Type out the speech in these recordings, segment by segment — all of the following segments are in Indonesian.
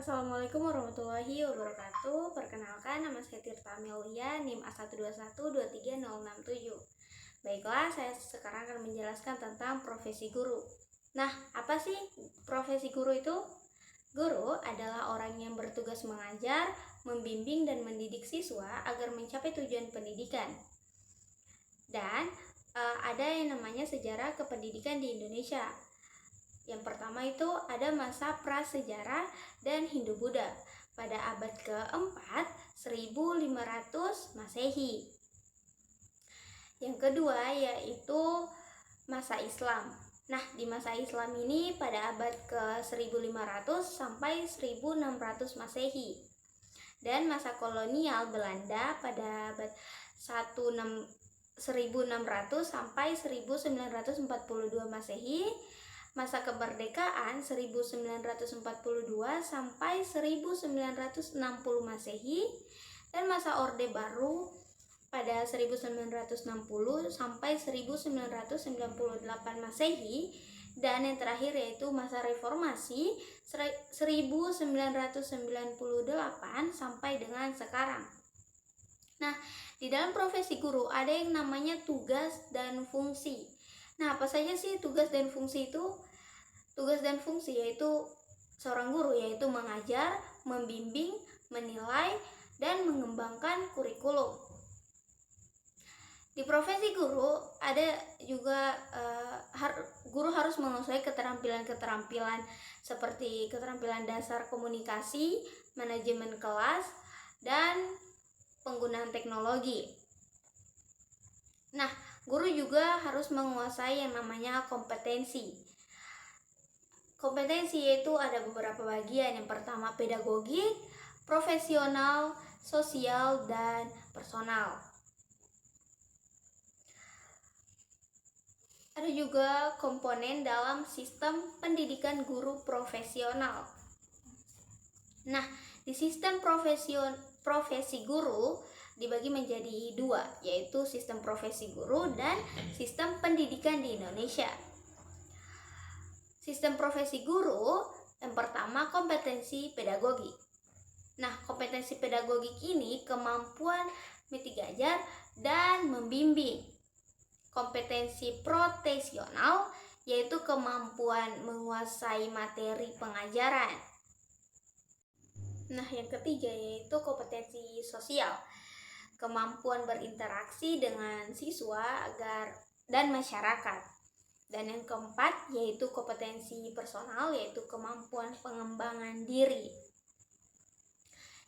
Assalamualaikum warahmatullahi wabarakatuh. Perkenalkan, nama saya Tirta Amelia, NIM A121236067. Baiklah, saya sekarang akan menjelaskan tentang profesi guru. Nah, apa sih profesi guru itu? Guru adalah orang yang bertugas mengajar, membimbing, dan mendidik siswa agar mencapai tujuan pendidikan. Dan ada yang namanya sejarah kependidikan di Indonesia. Yang pertama itu ada masa prasejarah dan Hindu-Buddha pada abad keempat 1500 Masehi. Yang kedua yaitu masa Islam. Nah, di masa Islam ini pada abad ke 1500 sampai 1600 Masehi. Dan masa kolonial Belanda pada abad 1600 sampai 1942 Masehi. Masa kemerdekaan 1942 sampai 1960 Masehi, dan masa Orde Baru pada 1960 sampai 1998 Masehi, dan yang terakhir yaitu masa reformasi 1998 sampai dengan sekarang. Nah, di dalam profesi guru ada yang namanya tugas dan fungsi. Nah, apa saja sih tugas dan fungsi itu? Tugas dan fungsi yaitu seorang guru yaitu mengajar, membimbing, menilai, dan mengembangkan kurikulum. Di profesi guru ada juga guru harus menguasai keterampilan-keterampilan seperti keterampilan dasar komunikasi, manajemen kelas, dan penggunaan teknologi. Nah, guru juga harus menguasai yang namanya kompetensi. Kompetensi yaitu ada beberapa bagian. Yang pertama pedagogik, profesional, sosial, dan personal. Ada juga komponen dalam sistem pendidikan guru profesional. Nah, di sistem profesi guru dibagi menjadi dua, yaitu sistem profesi guru dan sistem pendidikan di Indonesia. Sistem profesi guru yang pertama kompetensi pedagogik. Nah, kompetensi pedagogik ini kemampuan mengajar dan membimbing. Kompetensi profesional yaitu kemampuan menguasai materi pengajaran. Nah, yang ketiga yaitu kompetensi sosial, kemampuan berinteraksi dengan siswa dan masyarakat. Dan yang keempat yaitu kompetensi personal, yaitu kemampuan pengembangan diri.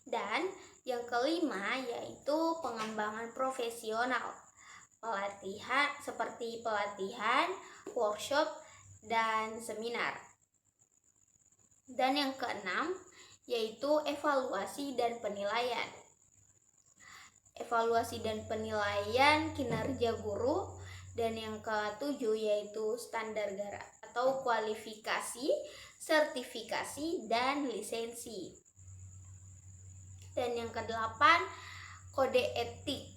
Dan yang kelima yaitu pengembangan profesional, seperti pelatihan, workshop, dan seminar. Dan yang keenam yaitu evaluasi dan penilaian. Evaluasi dan penilaian kinerja guru. Dan yang ketujuh yaitu standar atau kualifikasi, sertifikasi, dan lisensi. Dan yang kedelapan kode etik,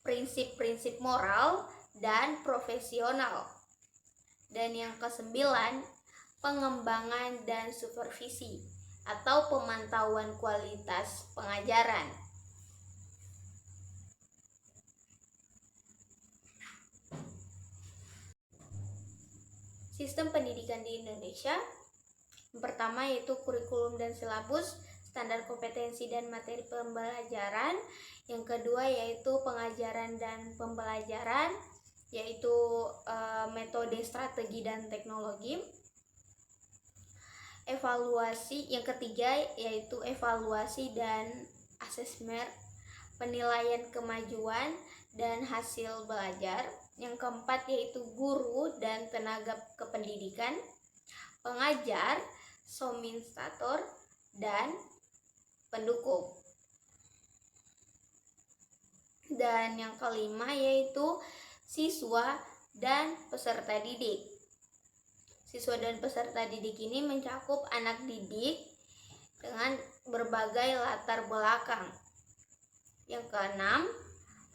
prinsip-prinsip moral dan profesional. Dan yang kesembilan pengembangan dan supervisi atau pemantauan kualitas pengajaran. Sistem pendidikan di Indonesia yang pertama yaitu kurikulum dan silabus, standar kompetensi dan materi pembelajaran. Yang kedua yaitu pengajaran dan pembelajaran, yaitu metode, strategi, dan teknologi. Evaluasi, yang ketiga yaitu evaluasi dan asesmen, penilaian kemajuan dan hasil belajar. Yang keempat yaitu guru dan tenaga kependidikan, pengajar, sominstator, dan pendukung. Dan yang kelima yaitu siswa dan peserta didik. Siswa dan peserta didik ini mencakup anak didik dengan berbagai latar belakang. Yang keenam,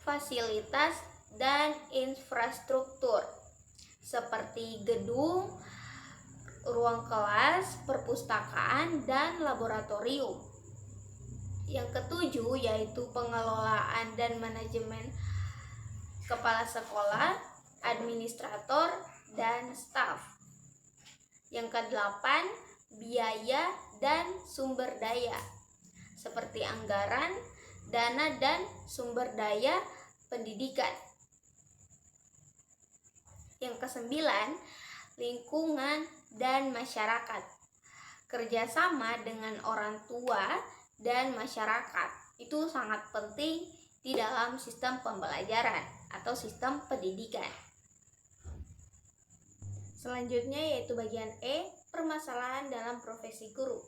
fasilitas dan infrastruktur seperti gedung, ruang kelas, perpustakaan, dan laboratorium. Yang ketujuh yaitu pengelolaan dan manajemen kepala sekolah, administrator, dan staf. Yang kedelapan, biaya dan sumber daya, seperti anggaran, dana, dan sumber daya pendidikan. Yang kesembilan, lingkungan dan masyarakat. Kerjasama dengan orang tua dan masyarakat itu sangat penting di dalam sistem pembelajaran atau sistem pendidikan. Selanjutnya yaitu bagian E, permasalahan dalam profesi guru.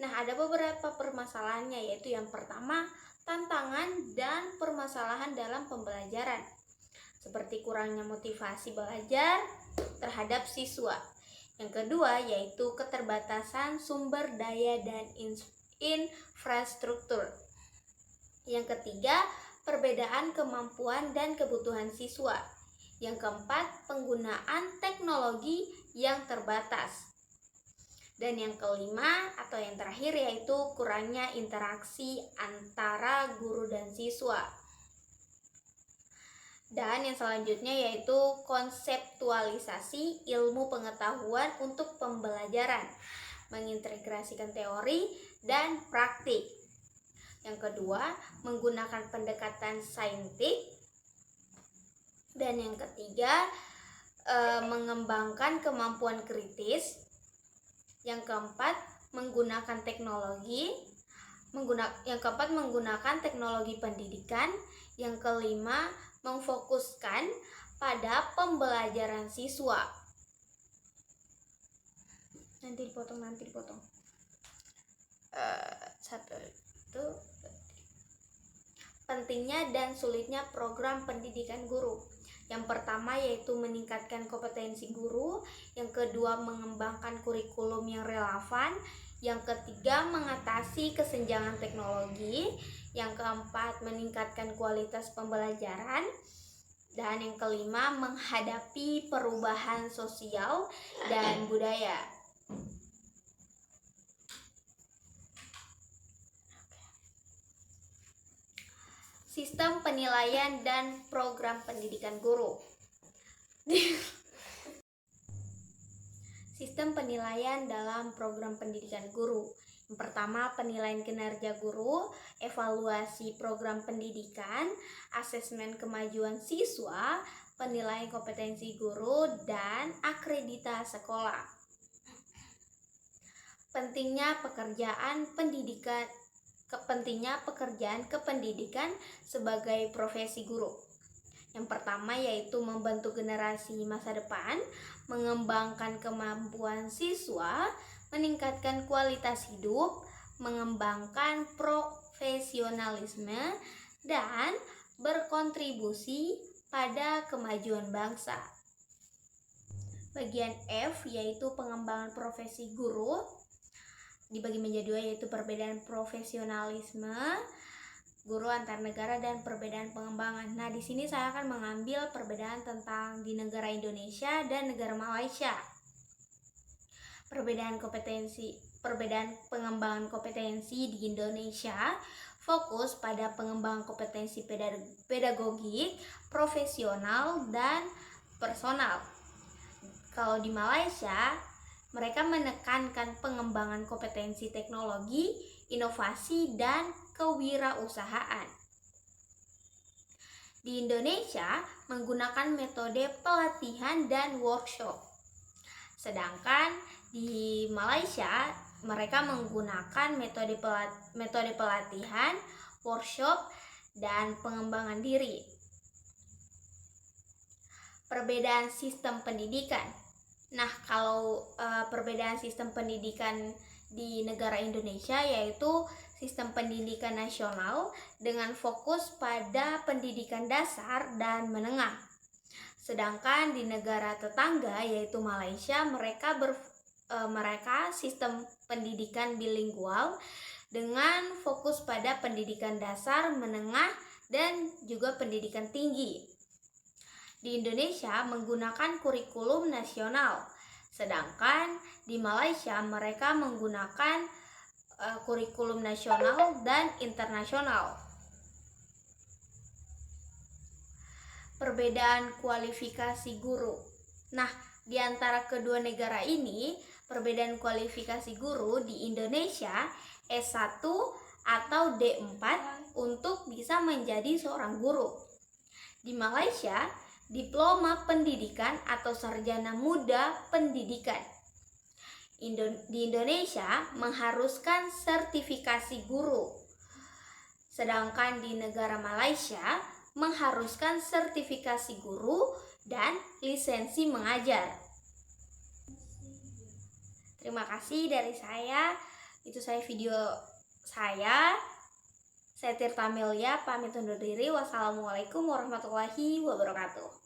Nah, ada beberapa permasalahannya, yaitu yang pertama, tantangan dan permasalahan dalam pembelajaran, seperti kurangnya motivasi belajar terhadap siswa. Yang kedua yaitu keterbatasan sumber daya dan infrastruktur. Yang ketiga, perbedaan kemampuan dan kebutuhan siswa. Yang keempat, penggunaan teknologi yang terbatas. Dan yang kelima atau yang terakhir yaitu kurangnya interaksi antara guru dan siswa. Dan yang selanjutnya yaitu konseptualisasi ilmu pengetahuan untuk pembelajaran, mengintegrasikan teori dan praktik. Yang kedua, menggunakan pendekatan saintik. Dan yang ketiga, mengembangkan kemampuan kritis. Yang keempat, menggunakan teknologi. Yang keempat, menggunakan teknologi pendidikan. Yang kelima, memfokuskan pada pembelajaran siswa. Nanti dipotong. Satu itu pentingnya dan sulitnya program pendidikan guru. Yang pertama yaitu meningkatkan kompetensi guru. Yang kedua, mengembangkan kurikulum yang relevan. Yang ketiga, mengatasi kesenjangan teknologi. Yang keempat, meningkatkan kualitas pembelajaran. Dan yang kelima, menghadapi perubahan sosial dan budaya. Sistem penilaian dan program pendidikan guru. Sistem penilaian dalam program pendidikan guru. Yang pertama, penilaian kinerja guru, evaluasi program pendidikan, asesmen kemajuan siswa, penilaian kompetensi guru, dan akreditasi sekolah. Pentingnya pekerjaan kependidikan sebagai profesi guru. Yang pertama yaitu membantu generasi masa depan, mengembangkan kemampuan siswa, meningkatkan kualitas hidup, mengembangkan profesionalisme, dan berkontribusi pada kemajuan bangsa. Bagian F yaitu pengembangan profesi guru, dibagi menjadi dua yaitu perbedaan profesionalisme guru antar negara dan perbedaan pengembangan. Nah, di sini saya akan mengambil perbedaan tentang di negara Indonesia dan negara Malaysia. Perbedaan pengembangan kompetensi di Indonesia fokus pada pengembangan kompetensi pedagogik, profesional, dan personal. Kalau di Malaysia, mereka menekankan pengembangan kompetensi teknologi, inovasi, dan kewirausahaan. Di Indonesia menggunakan metode pelatihan dan workshop. Sedangkan di Malaysia mereka menggunakan metode pelatihan, workshop, dan pengembangan diri. Perbedaan sistem pendidikan. Nah, kalau perbedaan sistem pendidikan di negara Indonesia yaitu sistem pendidikan nasional dengan fokus pada pendidikan dasar dan menengah. Sedangkan di negara tetangga yaitu Malaysia, mereka sistem pendidikan bilingual dengan fokus pada pendidikan dasar, menengah, dan juga pendidikan tinggi. Di Indonesia menggunakan kurikulum nasional, Sedangkan di Malaysia mereka menggunakan kurikulum nasional dan internasional. Perbedaan kualifikasi guru. Nah, di antara kedua negara ini, perbedaan kualifikasi guru di Indonesia S1 atau D4 untuk bisa menjadi seorang guru. Di Malaysia, diploma pendidikan atau sarjana muda pendidikan. Di Indonesia mengharuskan sertifikasi guru. Sedangkan di negara Malaysia mengharuskan sertifikasi guru dan lisensi mengajar. Terima kasih dari saya. Itu saya video saya. Saya Tirta Amelia pamit undur diri. Wassalamualaikum warahmatullahi wabarakatuh.